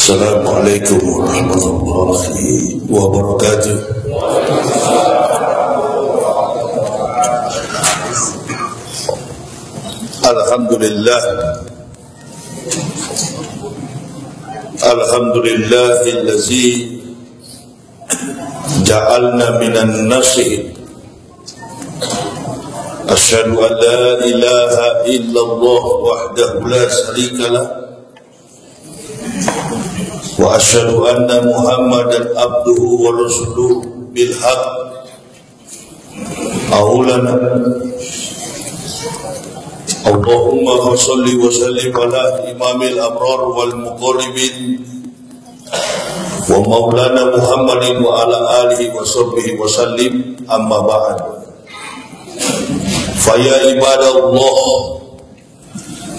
Assalamualaikum warahmatullahi wabarakatuh. Alhamdulillah, alhamdulillahillazi ja'alna minan nasihin. Asyhadu an la ilaha illallah wahdahu la syarika lah, wa asyhadu anna Muhammadan abduhu wa rasuluhu bil haqq. Aulana Allahumma shalli wa sallim ala imamil abrar wal muqarribin wa maulana Muhammadin wa ala alihi wa sahbihi wa sallim, amma ba'd. Fa ya ibadallah,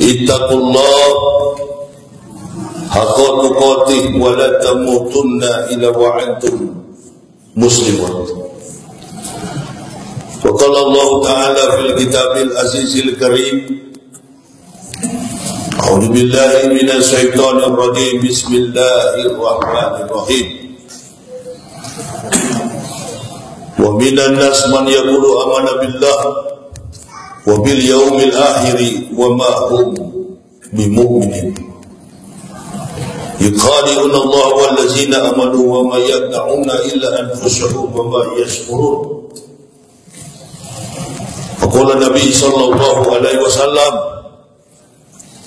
ittaqullah haqqa tuqatih wa la tamutunna illa wa antum muslimun. Wa qala Allah ta'ala fil kitabil azizil karim, a'udzu billahi minasy syaithanir rajim, bismillahirrahmanirrahim. Wa minan nas man yaqulu amana billah wa bil yaumil akhir wa ma hum bimu'minin. Yukhadi'una Allah wal ladzina amanu wa ma yaqta'una illa anfusahum wa ma yashkurun. Faqala Nabi sallallahu alaihi wasallam,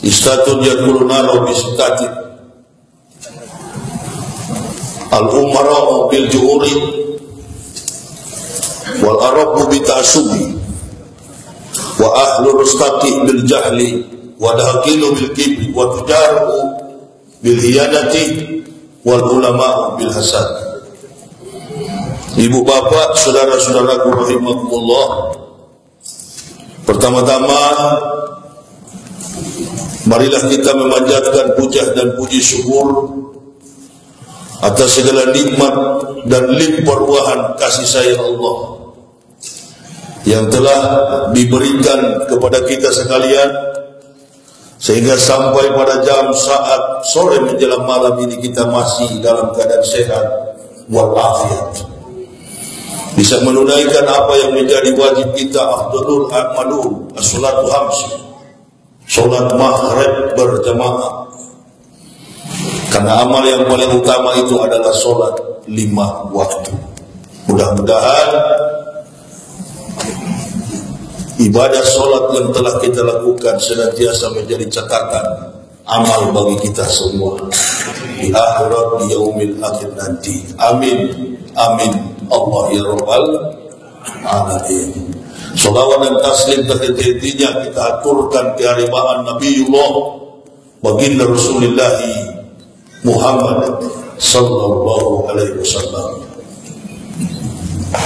istatun yakuluna lahu bisitatin al-umara bil juhuri wal arabu bita'asubi wa ahlu rustati bil jahli wa dahakilu bil kibri wa tujaru bil hiyanati wal ulama bil hasad. Ibu bapak, saudara-saudaraku rahimakumullah, pertama-tama marilah kita memanjatkan puja dan puji syukur atas segala nikmat dan limpah ruahan kasih sayang Allah yang telah diberikan kepada kita sekalian, sehingga sampai pada jam saat sore menjelang malam ini kita masih dalam keadaan sehat walafiat, bisa menunaikan apa yang menjadi wajib kita, afdalul a'malun as-salatu khamsi, salat maghrib berjamaah. Karena amal yang paling utama itu adalah salat 5 waktu. Mudah-mudahan ibadah salat yang telah kita lakukan senantiasa menjadi catatan amal bagi kita semua di akhirat, di yaumil akhir nanti. Amin, amin, Allah ya rabbal alamin. Salawat dan taslim terhenti-hentinya kita aturkan keharimaan Nabiullah baginda Rasulullah Muhammad sallallahu alaihi wasallam.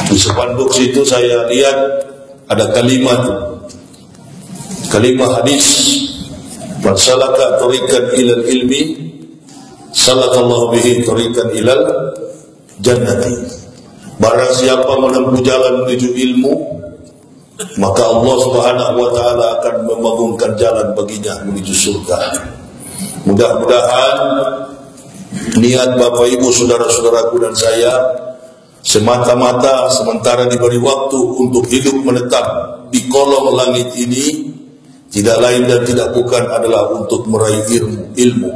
Di sepanduk situ saya lihat ada kalimat hadis, man salaka tariqan ilal ilmi salakallahu bihi tariqan ilal jannati. Barang siapa menempuh jalan menuju ilmu, maka Allah Subhanahu wa taala akan membangunkan jalan baginya menuju surga. Mudah-mudahan niat Bapak Ibu, saudara-saudaraku dan saya semata-mata sementara diberi waktu untuk hidup menetap di kolong langit ini tidak lain dan tidak bukan adalah untuk meraih ilmu.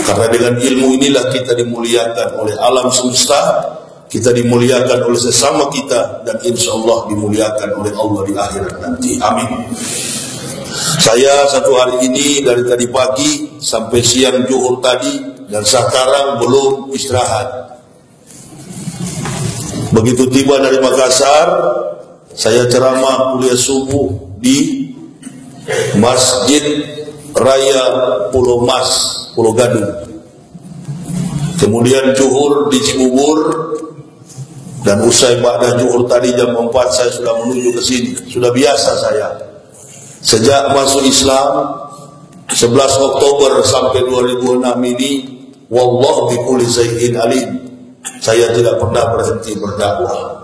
Karena dengan ilmu inilah kita dimuliakan oleh alam semesta, kita dimuliakan oleh sesama kita, dan insya Allah dimuliakan oleh Allah di akhirat nanti. Amin. Saya satu hari ini dari tadi pagi sampai siang zuhur tadi, dan sekarang belum istirahat. Begitu tiba dari Makassar, saya ceramah kuliah subuh di Masjid Raya Pulau Mas, Pulau Gadung. Kemudian zuhur di Cibubur, dan usai ba'da zuhur tadi jam 4 saya sudah menuju ke sini. Sudah biasa saya sejak masuk Islam 11 Oktober sampai 2006 ini, wallahu bikulli syai'in alim, saya tidak pernah berhenti berdakwah.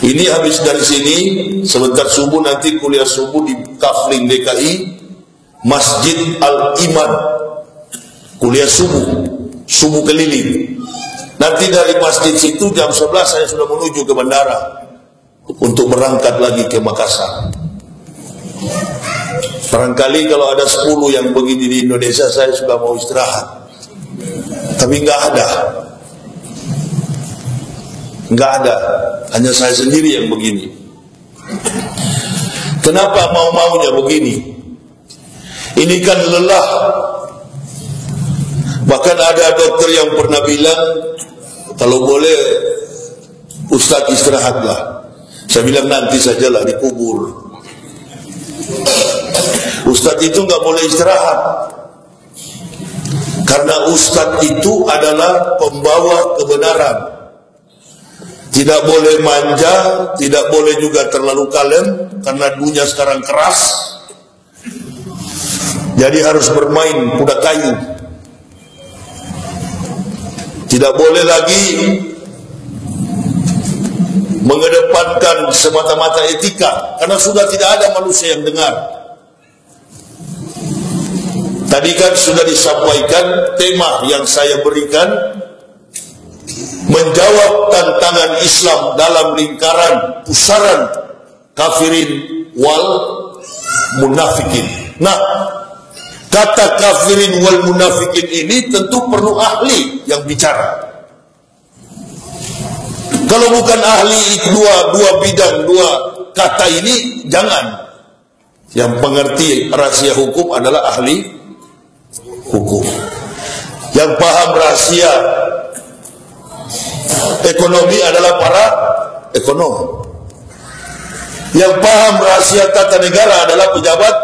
Ini habis dari sini sebentar subuh, nanti kuliah subuh di Kafling DKI, Masjid Al-Iman, kuliah subuh. subuh keliling. Nanti dari masjid situ jam 11 saya sudah menuju ke bandara untuk berangkat lagi ke Makassar. Barangkali kalau ada 10 yang begini di Indonesia, saya sudah mau istirahat. Tapi nggak ada, hanya saya sendiri yang begini. Kenapa mau-maunya begini? Ini kan lelah. Bahkan ada dokter yang pernah bilang, kalau boleh Ustaz istirahatlah. Saya bilang nanti sajalah dikubur. Ustaz itu nggak boleh istirahat, karena Ustaz itu adalah pembawa kebenaran. Tidak boleh manja, tidak boleh juga terlalu kalem, karena dunia sekarang keras. Jadi harus bermain kuda kayu. Tidak boleh lagi mengedepankan semata-mata etika, karena sudah tidak ada manusia yang dengar. Tadi kan sudah disampaikan tema yang saya berikan, menjawab tantangan Islam dalam lingkaran pusaran kafirin wal munafikin. Nah, kata kafirin wal munafikin ini tentu perlu ahli yang bicara. Kalau bukan ahli dua bidang, dua kata ini, jangan. Yang mengerti rahasia hukum adalah ahli hukum. Yang paham rahasia ekonomi adalah para ekonom. Yang paham rahasia tata negara adalah pejabat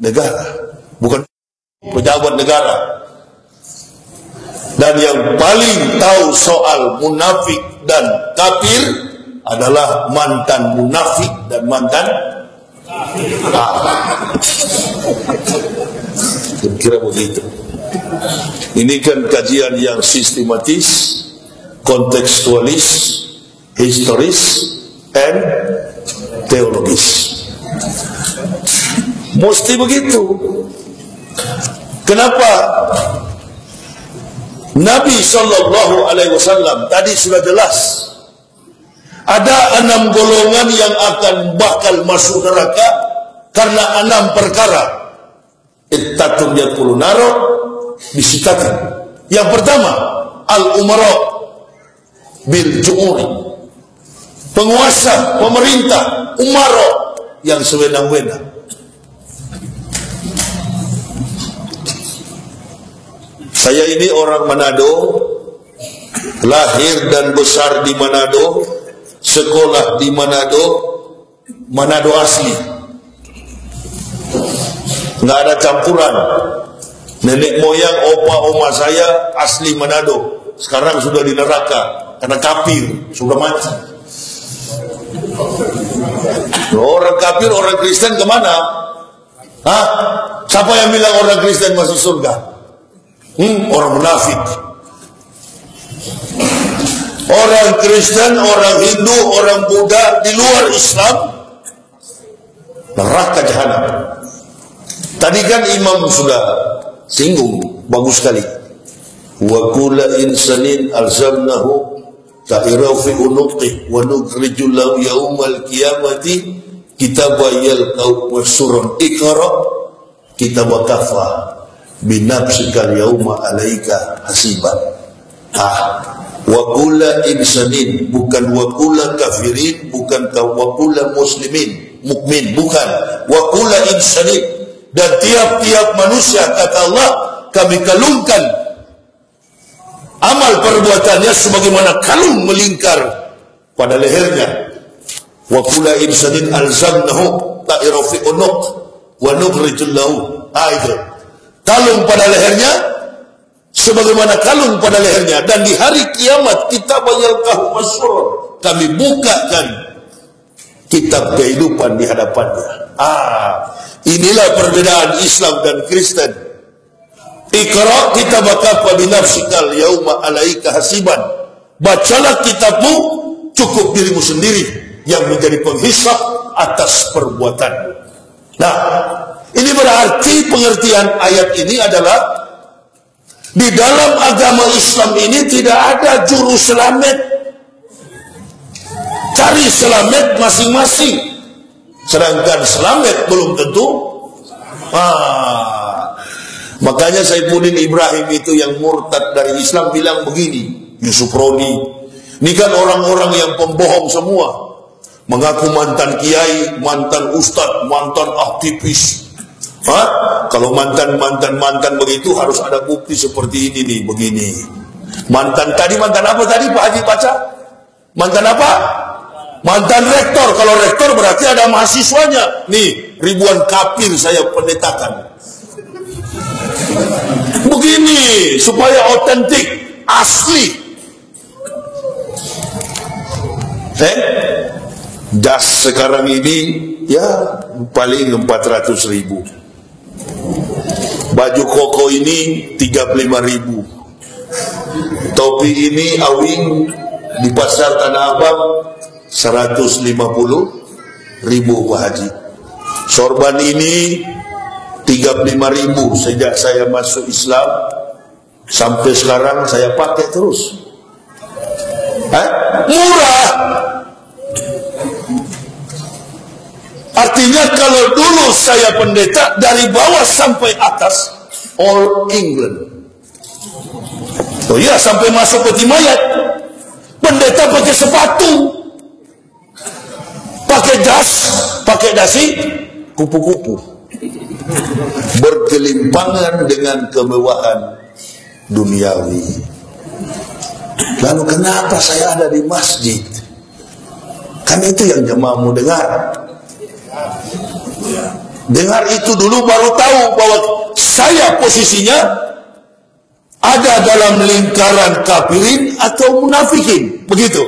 negara, bukan pejabat negara. Dan yang paling tahu soal munafik dan kafir adalah mantan munafik dan mantan kira-kira begitu. Ini kan kajian yang sistematis, kontekstualis, historis, and teologis. Mesti begitu. Kenapa? Nabi Shallallahu Alaihi Wasallam tadi sudah jelas, ada 6 golongan yang akan bakal masuk neraka karena 6 perkara. Ittatum yadkhulun naro bisitatin. Yang pertama, al-umara bil ju'uri. Penguasa, pemerintah, umara yang sewenang-wenang. Saya ini orang Manado, lahir dan besar di Manado, sekolah di Manado, Manado asli. Nggak ada campuran. Nenek moyang, opa, oma saya asli Manado. Sekarang sudah di neraka karena kafir, sudah mati. Orang kafir, orang Kristen kemana? Hah? Siapa yang bilang orang Kristen masuk surga? Orang munafik. Orang Kristen, orang Hindu, orang Buddha di luar Islam neraka jahanam. Tadi kan imam sudah singgung bagus sekali. Wa kullu insanin alzamnahu ta'irahu fi unuqi wa nukhrijul lahu yaumal qiyamati kitabayal qawsurun ikra kitabakafa binafsikal yauma alaika hasiban. Wa kulla insanin, bukan wa kulla kafirin, bukan wa kulla muslimin mukmin, bukan wa kulla insanin. Dan tiap-tiap manusia, kata Allah, kami kalungkan amal perbuatannya sebagaimana kalung melingkar pada lehernya. Wa kulla insanin alzamnahu ta'ira fi unuq wa nukhrijul lahu. Itu kalung pada lehernya sebagaimana kalung pada lehernya, dan di hari kiamat kita bayalkahu masyur, kami bukakan kitab kehidupan di hadapannya. Inilah perbedaan Islam dan Kristen. Iqra kitabaka binafsikal yauma alaika hasiban. Bacalah kitabmu, cukup dirimu sendiri yang menjadi penghisab atas perbuatanmu. Nah, ini berarti pengertian ayat ini adalah Di dalam agama Islam ini tidak ada juru selamat. Cari selamat masing-masing. Sedangkan selamat belum tentu. Makanya Saifuddin Ibrahim itu yang murtad dari Islam bilang begini, Yusuf Roni, ini kan orang-orang yang pembohong semua, mengaku mantan kiai, mantan ustadz, mantan aktivis. Kalau mantan begitu harus ada bukti seperti ini nih, begini. Mantan apa tadi Pak Haji baca? Mantan apa? Mantan rektor. Kalau rektor berarti ada mahasiswanya. Nih, ribuan kafir saya pendetakan. Begini supaya otentik, asli. Das sekarang ini ya paling 400.000. Baju koko ini 35.000. Topi ini awing di pasar Tanah Abang 150.000 Pak Haji. Sorban ini 35.000 sejak saya masuk Islam sampai sekarang saya pakai terus. Murah. Artinya kalau dulu saya pendeta dari bawah sampai atas all England. Oh iya, sampai masuk peti mayat pendeta pakai sepatu, pakai jas, pakai dasi, kupu-kupu, bergelimpangan dengan kemewahan duniawi. Lalu kenapa saya ada di masjid? Kan itu yang jemaah mau dengar. Dengar itu dulu baru tahu bahwa saya posisinya ada dalam lingkaran kafirin atau munafikin, begitu.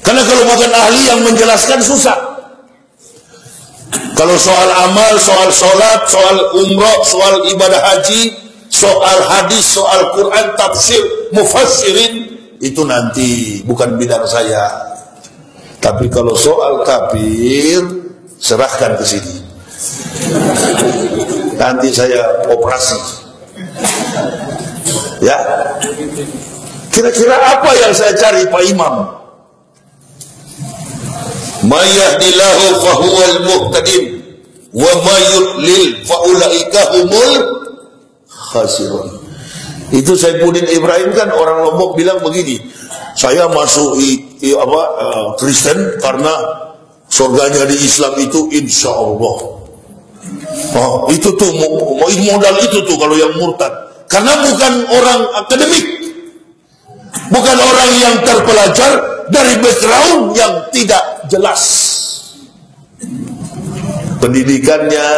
Karena kalau bukan ahli yang menjelaskan susah. Kalau soal amal, soal sholat, soal umroh, soal ibadah haji, soal hadis, soal Quran, tafsir, mufassirin, itu nanti bukan bidang saya. Tapi kalau soal kafir, serahkan ke sini. Nanti saya operasi. Ya. Kira-kira apa yang saya cari Pak Imam? May yahdillahu fahuwal muhtadin wa may yudlil faulaika humul khasirun. Itu Saifuddin Ibrahim kan orang Lombok bilang begini, saya masuk Kristen karena surganya di Islam itu insya Allah. Itu tuh modal itu tuh kalau yang murtad. Karena bukan orang akademik, bukan orang yang terpelajar dari background yang tidak jelas. Pendidikannya,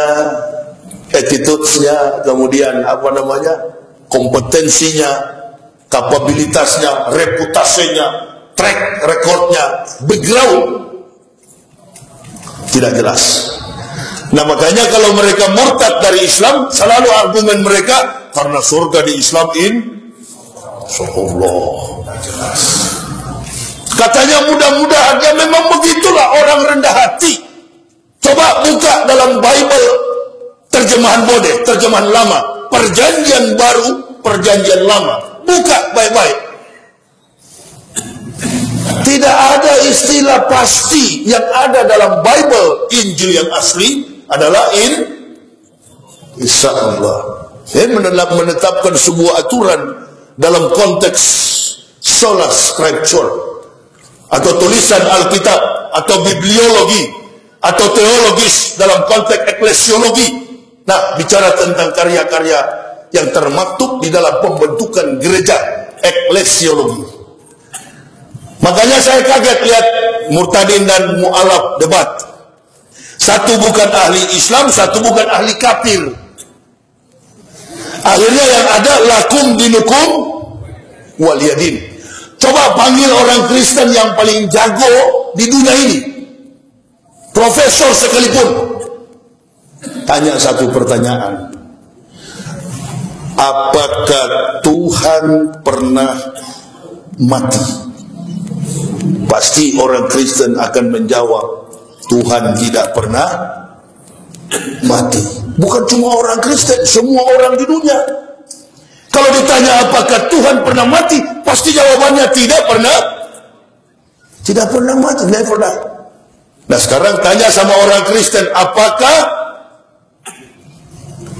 attitude-nya, kemudian kompetensinya, kapabilitasnya, reputasinya, track recordnya, background tidak jelas. Nah makanya kalau mereka murtad dari Islam, selalu argumen mereka karena surga di Islam insyaallah jelas. Katanya mudah-mudahan, ya memang begitulah orang rendah hati. Coba buka dalam Bible terjemahan Bode, terjemahan lama, perjanjian baru, perjanjian lama, buka baik-baik. Tidak ada istilah pasti. Yang ada dalam Bible, Injil yang asli adalah insyaallah. Menetapkan sebuah aturan dalam konteks sola scriptura atau tulisan Alkitab atau bibliologi atau teologis dalam konteks eklesiologi. Nah, bicara tentang karya-karya yang termaktub di dalam pembentukan gereja eklesiologi. Makanya saya kaget lihat Murtadin dan Mu'alaf debat. Satu bukan ahli Islam, satu bukan ahli kafir. Akhirnya yang ada lakum dinukum waliyadin. Coba panggil orang Kristen yang paling jago di dunia ini, profesor sekalipun, tanya satu pertanyaan: apakah Tuhan pernah mati? Pasti orang Kristen akan menjawab, Tuhan tidak pernah mati. Bukan cuma orang Kristen, semua orang di dunia. ditanya apakah Tuhan pernah mati, pasti jawabannya tidak pernah. Tidak pernah mati, never die. Nah sekarang tanya sama orang Kristen, apakah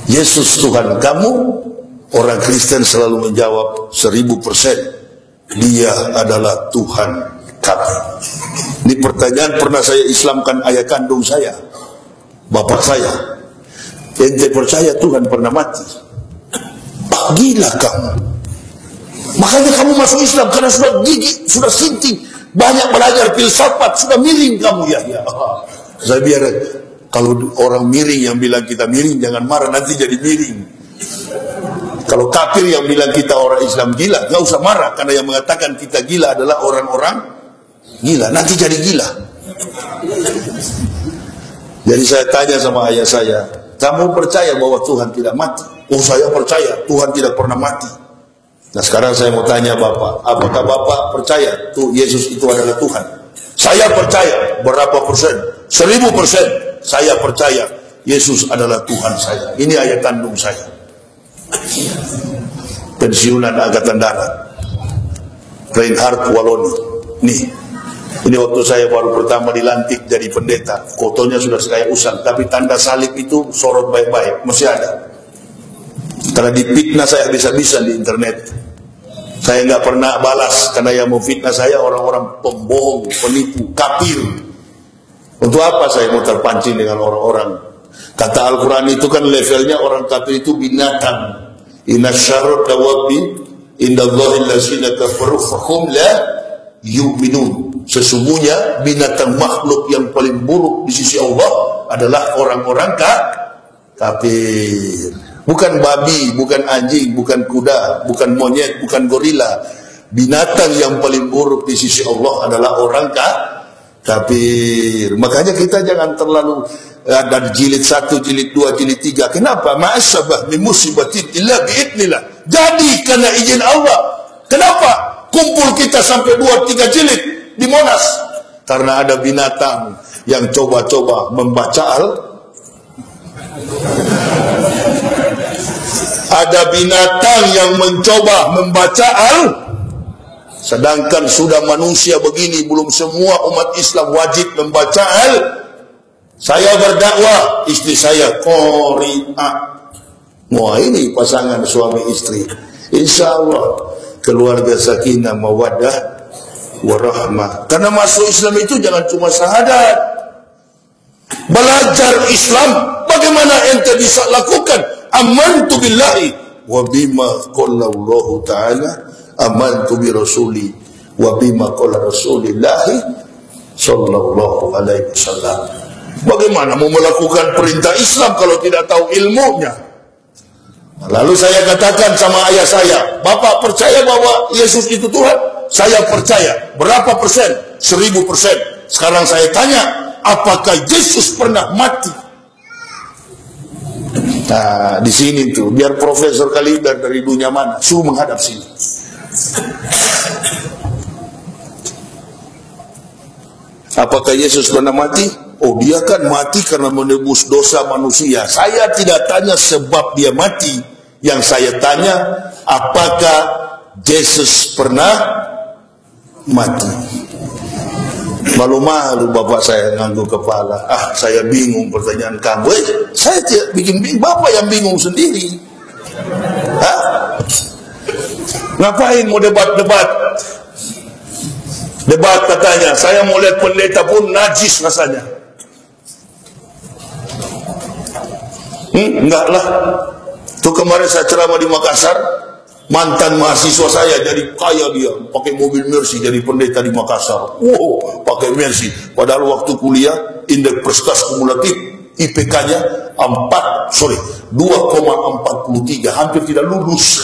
Yesus Tuhan kamu? Orang Kristen selalu menjawab 1000%, Dia adalah Tuhan kami. Ini pertanyaan pernah saya Islamkan ayah kandung saya, bapak saya. Ente percaya Tuhan pernah mati? Gila kamu. Makanya kamu masuk Islam karena sudah gigi, sudah sinting, banyak belajar filsafat, sudah miring kamu ya. Saya biar kalau orang miring yang bilang kita miring, jangan marah, nanti jadi miring. Kalau kafir yang bilang kita orang Islam gila, nggak usah marah, karena yang mengatakan kita gila adalah orang-orang gila, nanti jadi gila. Jadi saya tanya sama ayah saya, kamu percaya bahwa Tuhan tidak mati? Oh saya percaya Tuhan tidak pernah mati. Nah sekarang saya mau tanya Bapak, apakah Bapak percaya tuh Yesus itu adalah Tuhan? Saya percaya. Berapa persen? 1000%. Saya percaya Yesus adalah Tuhan saya. Ini ayah kandung saya, pensiunan Angkatan Darat, Reinhard Waloni. Nih, ini waktu saya baru pertama dilantik jadi pendeta, fotonya sudah saya usang, tapi tanda salib itu sorot baik-baik, masih ada. Karena difitnah saya bisa-bisa di internet. Saya nggak pernah balas, karena yang mau fitnah saya orang-orang pembohong, penipu, kafir. Untuk apa saya mau terpancing dengan orang-orang? Kata Al-Quran itu kan levelnya orang kafir itu binatang. Inna syarrad dawabi indallahi allazina kafaru fahum la yu'minun. Sesungguhnya binatang makhluk yang paling buruk di sisi Allah adalah orang-orang kafir. Bukan babi, bukan anjing, bukan kuda, bukan monyet, bukan gorila. Binatang yang paling buruk di sisi Allah adalah orang kafir. Makanya kita jangan terlalu ada jilid 1, jilid 2, jilid 3. Kenapa? Ma'asabah min musibatin illa bi'idnillah. Jadi karena izin Allah. Kenapa kumpul kita sampai 2-3 jilid di Monas? Karena ada binatang yang coba-coba membaca ada binatang yang mencoba membaca sedangkan sudah manusia begini, belum semua umat Islam wajib membaca Saya berdakwah, istri saya qori'ah. Wah ini pasangan suami istri, insya Allah keluarga sakinah mawaddah warahmah. Karena masuk Islam itu jangan cuma syahadat, belajar Islam. Bagaimana ente bisa lakukan amantu billahi wa bima qala Allah ta'ala, amantu bi rasuli wa bima qala rasulillahi sallallahu alaihi wasallam. Bagaimana mau melakukan perintah Islam kalau tidak tahu ilmunya? Lalu saya katakan sama ayah saya, Bapak percaya bahwa Yesus itu Tuhan? Saya percaya. Berapa persen? 1000%. Sekarang saya tanya, apakah Yesus pernah mati? Nah, di sini tuh, biar Profesor Kaliber dari dunia mana, suruh menghadap sini. Apakah Yesus pernah mati? Oh, dia kan mati karena menebus dosa manusia. Saya tidak tanya sebab dia mati. Yang saya tanya, apakah Yesus pernah mati? Malu-malu bapak saya ngangguk kepala. Saya bingung pertanyaan kamu. Saya tidak bikin bingung, bapak yang bingung sendiri. Ngapain mau debat-debat? Debat katanya, saya mau lihat pendeta pun najis rasanya. Enggak lah. Tuh kemarin saya ceramah di Makassar, mantan mahasiswa saya jadi kaya dia, pakai mobil Mercy jadi pendeta di Makassar. Wow, pakai Mercy. Padahal waktu kuliah indeks prestasi kumulatif IPK-nya 2,43, hampir tidak lulus.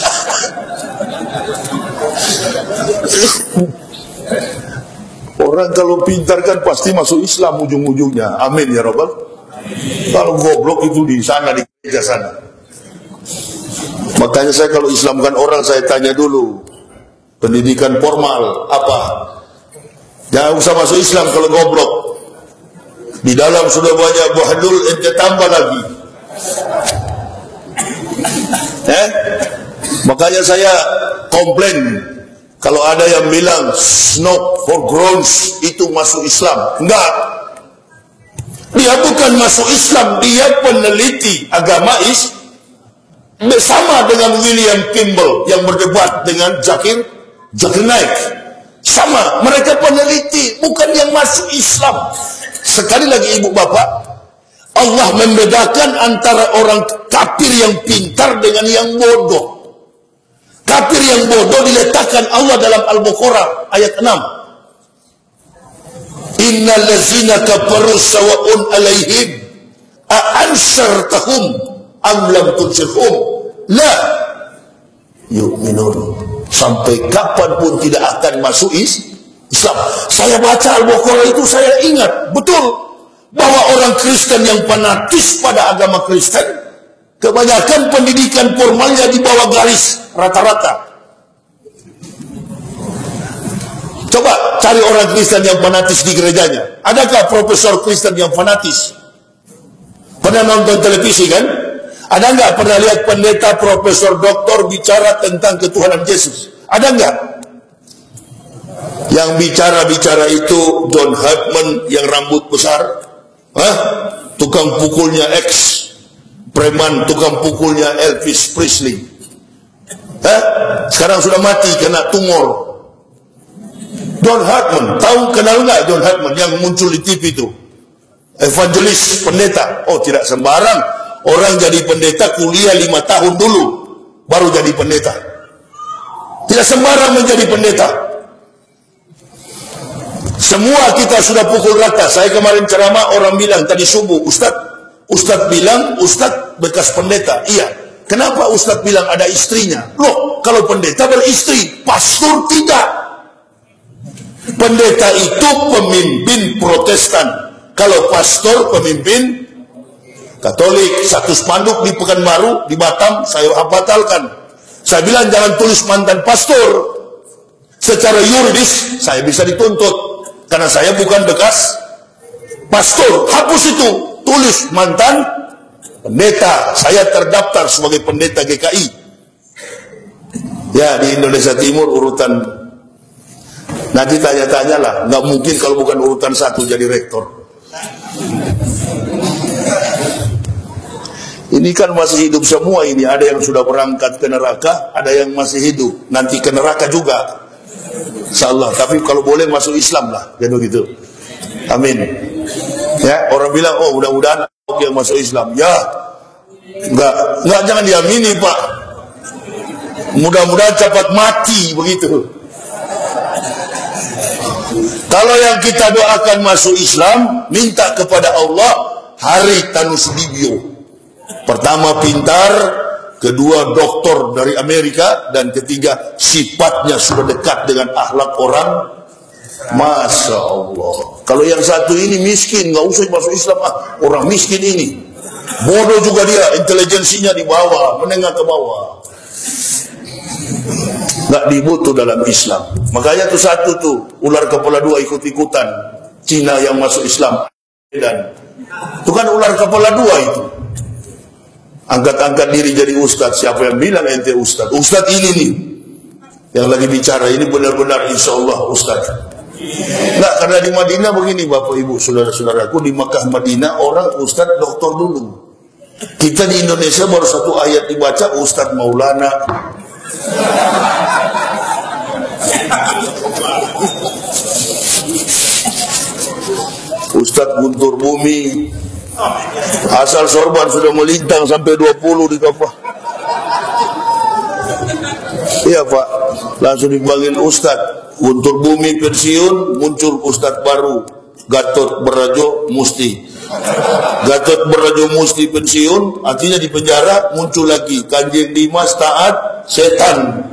Orang kalau pintar kan pasti masuk Islam ujung-ujungnya. Amin ya Rabbal. Kalau goblok itu di sana, di gereja sana. Makanya saya kalau Islamkan orang, saya tanya dulu pendidikan formal apa. Jangan usah masuk Islam kalau goblok. Di dalam sudah banyak bahdul, ente tambah lagi. Makanya saya komplain kalau ada yang bilang snow for grounds itu masuk Islam. Enggak. Dia bukan masuk Islam, dia peneliti agama bersama dengan William Kimball yang berdebat dengan Zakir Naik. Sama, mereka peneliti, bukan yang masuk Islam. Sekali lagi ibu bapak, Allah membedakan antara orang kafir yang pintar dengan yang bodoh. Kafir yang bodoh diletakkan Allah dalam Al-Baqarah ayat 6. Innal ladzina kafaru sawa'un 'alaihim a ansartahum am lam tunzirhum la yu'minun. Sampai kapanpun tidak akan masuk Islam. Saya baca Al-Baqarah itu saya ingat betul bahwa orang Kristen yang fanatis pada agama Kristen, kebanyakan pendidikan formalnya di bawah garis rata-rata. Coba cari orang Kristen yang fanatis di gerejanya. Adakah profesor Kristen yang fanatis? Pernah nonton televisi kan? Ada nggak pernah lihat pendeta, profesor, doktor bicara tentang ketuhanan Yesus? Ada nggak? Yang bicara-bicara itu John Hartman yang rambut besar, tukang pukulnya preman, tukang pukulnya Elvis Presley. Sekarang sudah mati kena tumor. John Hartman, tahu kenal nggak John Hartman yang muncul di TV itu? Evangelis, pendeta. Oh, tidak sembarang orang jadi pendeta kuliah 5 tahun dulu baru jadi pendeta. Tidak sembarang menjadi pendeta. Semua kita sudah pukul rata. Saya kemarin ceramah, orang bilang tadi subuh, Ustadz bilang Ustadz bekas pendeta. Iya. Kenapa Ustadz bilang ada istrinya? Loh, kalau pendeta beristri, pastor tidak. Pendeta itu pemimpin Protestan. Kalau pastor pemimpin Katolik. Satu spanduk di Pekanbaru, di Batam, saya batalkan. Saya bilang jangan tulis mantan pastor. Secara yuridis saya bisa dituntut karena saya bukan bekas pastor. Hapus itu, tulis mantan pendeta. Saya terdaftar sebagai pendeta GKI. Ya, di Indonesia Timur urutan. Nanti tanya-tanyalah, nggak mungkin kalau bukan urutan 1 jadi rektor. Ini kan masih hidup semua ini. Ada yang sudah berangkat ke neraka, ada yang masih hidup. Nanti ke neraka juga, insyaallah. Tapi kalau boleh masuk Islam lah, kan begitu. Amin. Ya, orang bilang, oh mudah-mudahan yang masuk Islam. Ya, enggak jangan diamini Pak. Mudah-mudahan cepat mati begitu. Kalau yang kita doakan masuk Islam, minta kepada Allah hari Tanus Libyo. Pertama pintar, kedua doktor dari Amerika, dan ketiga sifatnya sudah dekat dengan akhlak orang. Masya Allah. Kalau yang satu ini miskin, nggak usah masuk Islam. Orang miskin ini bodoh juga dia, intelijensinya di bawah, menengah ke bawah, nggak dibutuh dalam Islam. Makanya tuh satu tuh ular kepala 2 ikut-ikutan Cina yang masuk Islam, dan itu kan ular kepala 2 itu angkat-angkat diri jadi ustadz. Siapa yang bilang ente ustadz? Ustadz ini nih yang lagi bicara ini benar-benar insya Allah ustadz. Nggak, karena di Madinah begini Bapak Ibu saudara-saudaraku, di Makkah Madinah orang ustadz doktor dulu. Kita di Indonesia baru 1 ayat dibaca ustadz Maulana. Ustadz Guntur Bumi, asal sorban sudah melintang sampai 20 di kapal. Iya Pak, langsung dipanggil Ustadz. Guntur Bumi pensiun, muncul Ustadz baru, Gatot Berajo Musti. Gatot Berajo Musti pensiun, artinya di penjara, muncul lagi Kanjeng Dimas Taat Setan.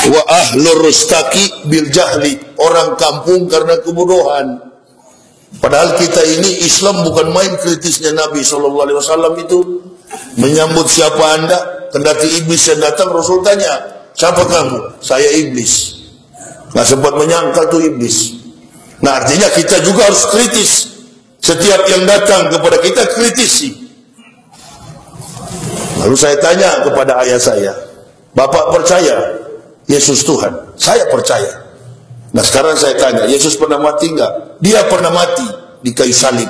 Wa ahlur rustaki bil jahli, orang kampung karena kebodohan. Padahal kita ini Islam bukan main. Kritisnya Nabi SAW itu menyambut siapa anda, kendati iblis yang datang, Rasul tanya, siapa kamu? Saya iblis. Nggak sempat menyangkal tuh iblis. Nah artinya kita juga harus kritis. Setiap yang datang kepada kita kritisi. Lalu saya tanya kepada ayah saya, Bapak percaya Yesus Tuhan? Saya percaya. Nah sekarang saya tanya, Yesus pernah mati enggak? Dia pernah mati di kayu salib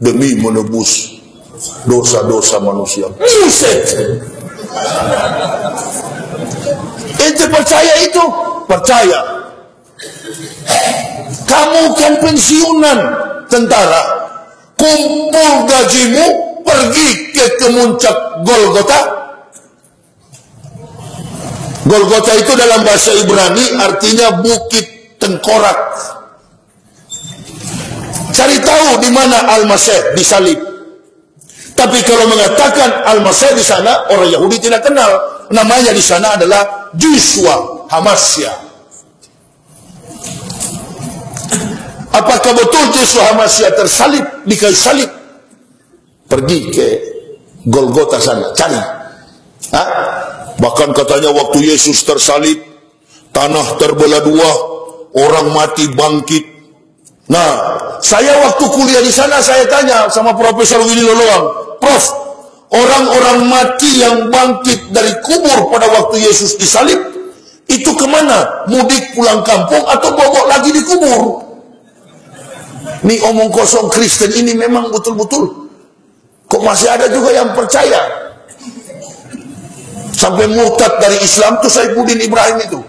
demi menebus dosa-dosa manusia. Buset. Ente percaya itu? Percaya. Kamu kan pensiunan tentara, kumpul gajimu, pergi ke kemuncak Golgota. Golgota itu dalam bahasa Ibrani artinya bukit tengkorak. Cari tahu di mana Al-Masih disalib. Tapi kalau mengatakan Al-Masih di sana, orang Yahudi tidak kenal. Namanya di sana adalah Yeshua HaMashiach. Apakah betul Yeshua HaMashiach tersalib di kayu salib? Pergi ke Golgota sana, cari. Hah? Bahkan katanya waktu Yesus tersalib, tanah terbelah dua, orang mati bangkit. Nah, saya waktu kuliah di sana saya tanya sama Profesor Willy Loloang, Prof, orang-orang mati yang bangkit dari kubur pada waktu Yesus disalib, itu kemana? Mudik pulang kampung atau bobok lagi di kubur? Ini omong kosong Kristen ini memang betul-betul. Kok masih ada juga yang percaya? Sampai murtad dari Islam tuh Saifuddin Ibrahim itu.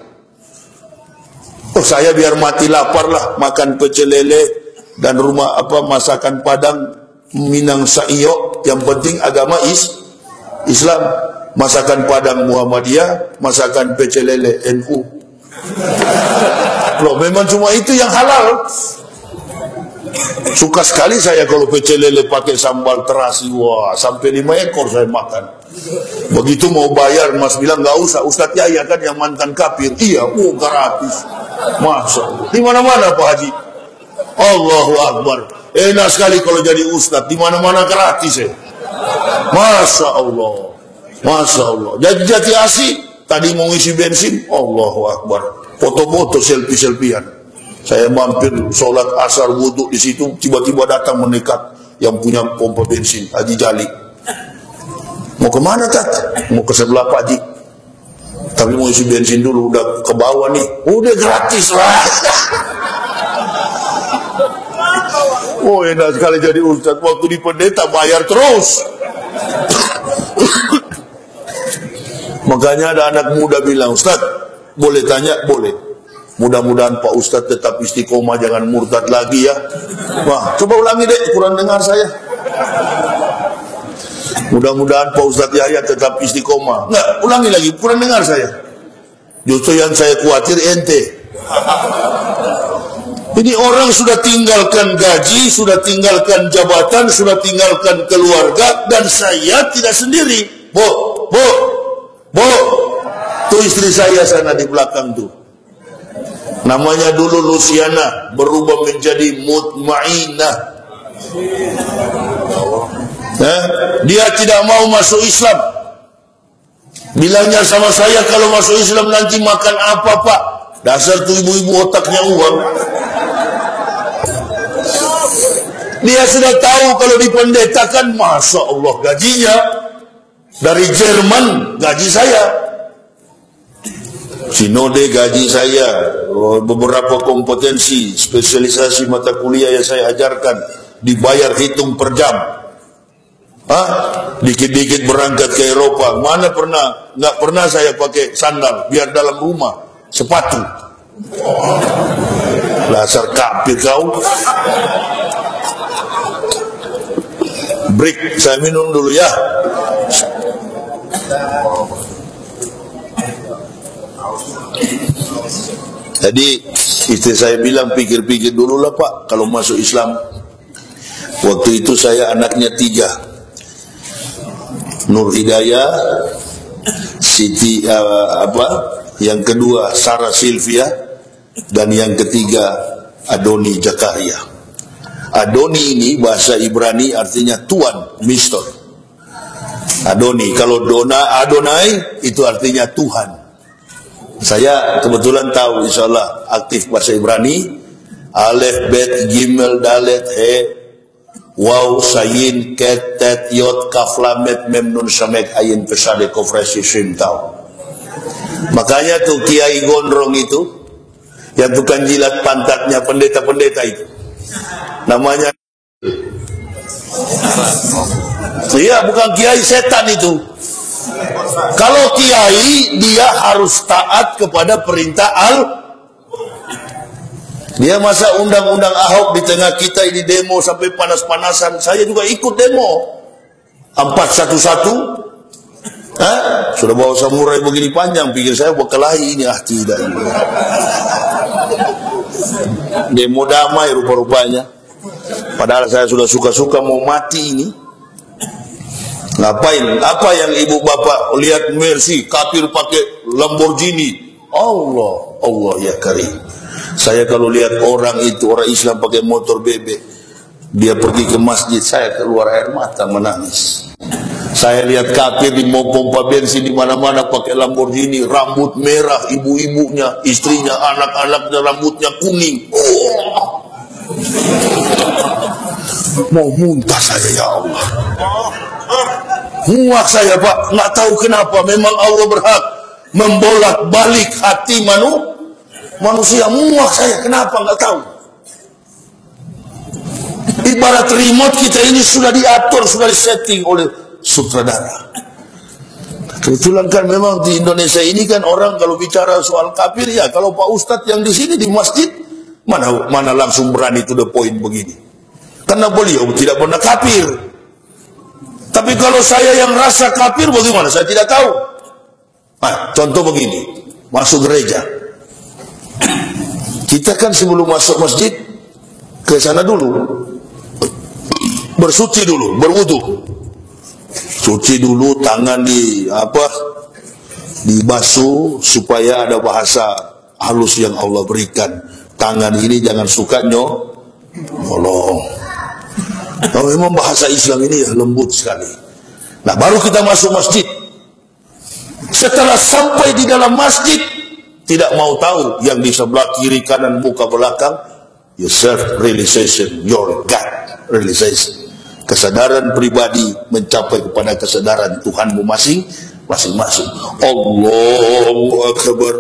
Oh saya biar mati lapar lah, makan pecel lele dan rumah masakan Padang Minang Saiyo. Yang penting agama Islam. Masakan Padang Muhammadiyah, masakan pecel lele NU. Loh memang cuma itu yang halal. Suka sekali saya kalau pecel lele pakai sambal terasi. Wah, sampai 5 ekor saya makan. Begitu mau bayar, Mas bilang nggak usah. Ustadz Yahya kan yang mantan kafir. Iya, gratis. Masa di mana-mana Pak Haji. Allahu Akbar. Enak sekali kalau jadi ustadz, di mana-mana gratis ya. Masya Allah. Masya Allah. Jadi Jati Asih tadi mau ngisi bensin. Allahu Akbar. Foto-foto, selfie-selfian. Saya mampir sholat asar wudhu di situ, tiba-tiba datang mendekat yang punya pompa bensin, Haji Jali. Mau kemana Tat? Mau ke sebelah Pak Haji. Tapi mau isi bensin dulu, udah ke bawah nih. Udah gratis lah. Oh enak sekali jadi ustadz. Waktu di pendeta bayar terus. Makanya ada anak muda bilang, Ustadz boleh tanya? Boleh. Mudah-mudahan Pak Ustadz tetap istiqomah, jangan murtad lagi ya. Wah, coba ulangi deh, kurang dengar saya. Mudah-mudahan Pak Ustadz Yahya tetap istiqomah. Enggak, ulangi lagi, kurang dengar saya. Justru yang saya khawatir ente. Ini orang sudah tinggalkan gaji, sudah tinggalkan jabatan, sudah tinggalkan keluarga, dan saya tidak sendiri. Bu, tuh istri saya sana di belakang tuh. Namanya dulu Luciana, berubah menjadi Mutmainah. Dia tidak mau masuk Islam. Bilangnya sama saya, kalau masuk Islam nanti makan apa Pak? Dasar tuh ibu-ibu otaknya uang. Dia sudah tahu kalau dipendetakan, Masya Allah gajinya dari Jerman, gaji saya. Sinode gaji saya, beberapa kompetensi, spesialisasi mata kuliah yang saya ajarkan, dibayar hitung per jam. Dikit-dikit berangkat ke Eropa, mana pernah, nggak pernah saya pakai sandal, biar dalam rumah, sepatu. Dasar kafir kau. Break, saya minum dulu ya. Jadi istri saya bilang, pikir-pikir dulu lah Pak kalau masuk Islam. Waktu itu saya anaknya 3, Nur Hidayah, Siti yang kedua Sarah Sylvia, dan yang ketiga Adoni Zakaria. Adoni ini bahasa Ibrani artinya tuan, Mister. Adoni, kalau Adonai itu artinya Tuhan. Saya kebetulan tahu, insya Allah aktif bahasa Ibrani. Alef, Bet, Gimel, Dalet, He, Waw, sayin, ket, tet, yot, kaf, lamet, mem, nun, samek, ayin, pesade, kofresi, sim, tau. Makanya tuh Kiai Gondrong itu, yang tukang jilat pantatnya pendeta-pendeta itu, namanya, iya, bukan Kiai, setan itu. Kalau Kiai, dia harus taat kepada perintah Dia masa undang-undang Ahok di tengah kita ini demo sampai panas-panasan. Saya juga ikut demo 411. Sudah bawa samurai begini panjang, pikir saya berkelahi ini. Tidak. Demo damai rupa-rupanya. Padahal saya sudah suka-suka mau mati ini. Ngapain? Apa yang ibu bapak lihat Mercy kafir pakai Lamborghini? Allah ya karim. Saya kalau lihat orang itu, orang Islam pakai motor bebek, dia pergi ke masjid, saya keluar air mata menangis. Saya lihat kafir di mau pompa bensin di mana-mana pakai Lamborghini, rambut merah, ibu-ibunya, istrinya, anak-anaknya rambutnya kuning. Mau muntah saya, ya Allah. Muak saya, Pak, nggak tahu kenapa. Memang Allah berhak membolak-balik hati manusia. Muak saya, kenapa nggak tahu. Ibarat remote kita ini sudah diatur, sudah disetting oleh sutradara. Kebetulan kan memang di Indonesia ini kan orang kalau bicara soal kafir, ya kalau Pak Ustadz yang di sini di masjid mana langsung berani to the point begini. Karena beliau tidak pernah kafir. Tapi kalau saya yang rasa kafir bagaimana? Saya tidak tahu. Nah, contoh begini, masuk gereja. Kita kan sebelum masuk masjid ke sana dulu, bersuci dulu, berwudu, suci dulu, tangan dibasuh supaya ada bahasa halus yang Allah berikan. Tangan ini jangan suka nyolong. Kalau memang bahasa Islam ini ya lembut sekali. Nah, baru kita masuk masjid. Setelah sampai di dalam masjid, tidak mau tahu yang di sebelah kiri kanan muka belakang, your self realization, your God realization, kesadaran pribadi mencapai kepada kesadaran Tuhanmu masing-masing. Allahu Akbar.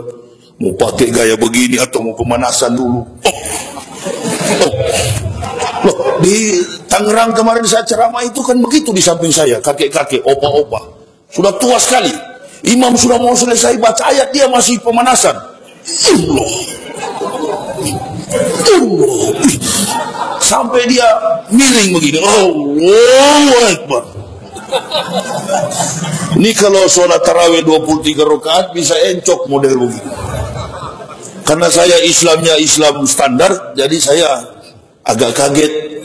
Mau pakai gaya begini atau mau pemanasan dulu? Loh, di Tangerang kemarin saya ceramah itu kan begitu di samping saya, kakek-kakek, opa-opa, sudah tua sekali. Imam sudah mau selesai baca ayat, dia masih pemanasan. Allah. Sampai dia miring begini. Allahu Akbar. Ini kalau sholat tarawih 23 rakaat bisa encok model begini. Karena saya Islamnya Islam standar, jadi saya agak kaget.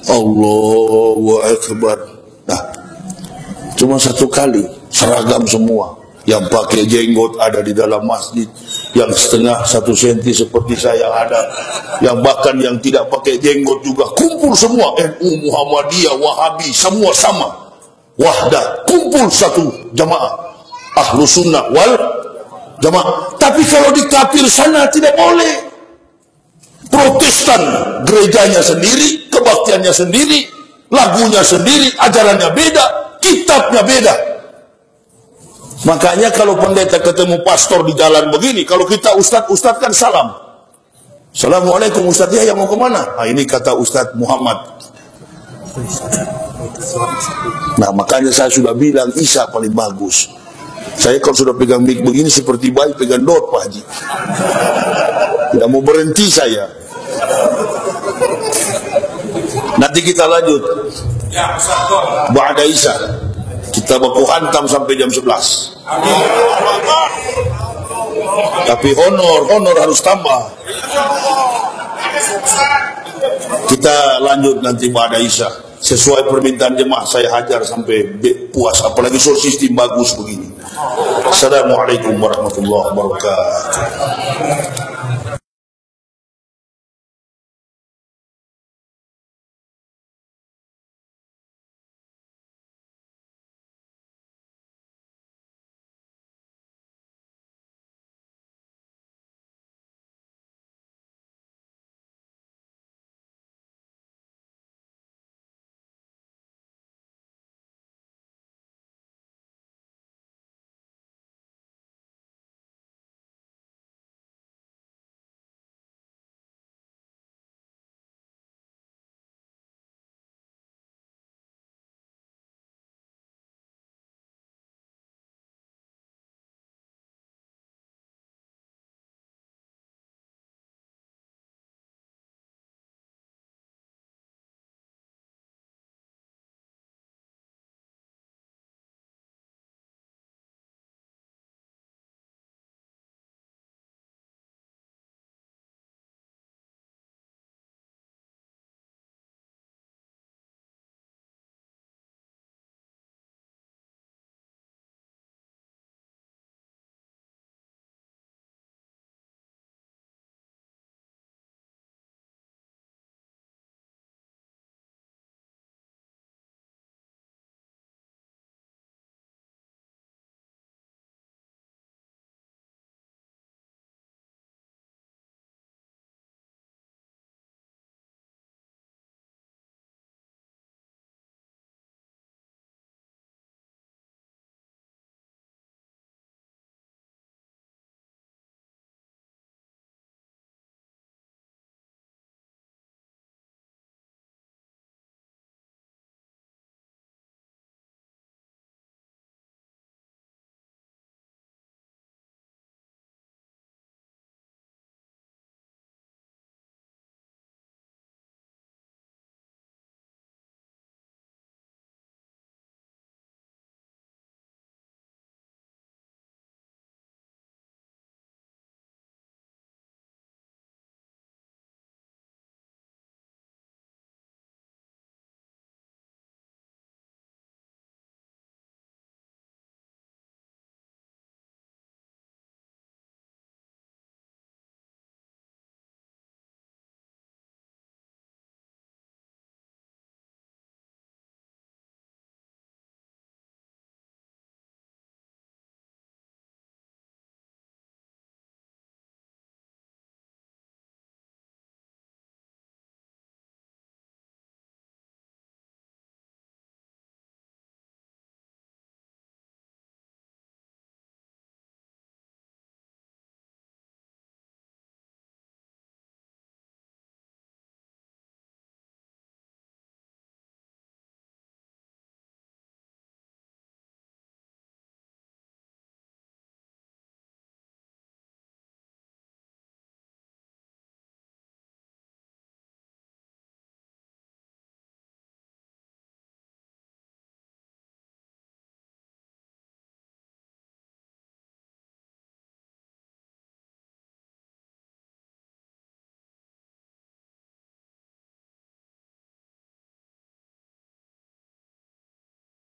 Allahu Akbar. Nah, cuma satu kali, seragam semua. Yang pakai jenggot ada di dalam masjid, yang setengah 1 senti seperti saya ada, yang bahkan yang tidak pakai jenggot juga kumpul semua. NU, Muhammadiyah, Wahabi, semua sama. Wahdah, kumpul satu jamaah. Ahlus Sunnah wal Jamaah. Tapi kalau di kafir sana tidak boleh. Protestan gerejanya sendiri, kebaktiannya sendiri, lagunya sendiri, ajarannya beda, kitabnya beda. Makanya kalau pendeta ketemu pastor di jalan begini, kalau kita ustadz kan salam. Assalamualaikum Ustadz, ya yang mau kemana? Nah, ini kata Ustadz Muhammad. Nah, makanya saya sudah bilang Isa paling bagus. Saya kalau sudah pegang mic begini seperti bayi pegang dot, Pak Haji. Tidak mau berhenti saya. Nanti kita lanjut. Ba'da Isa. Kita baku hantam sampai jam 11. Tapi honor harus tambah. Kita lanjut nanti Ba'da Isa. Sesuai permintaan jemaah saya hajar sampai puas. Apalagi sound system bagus begini. Assalamualaikum warahmatullahi wabarakatuh.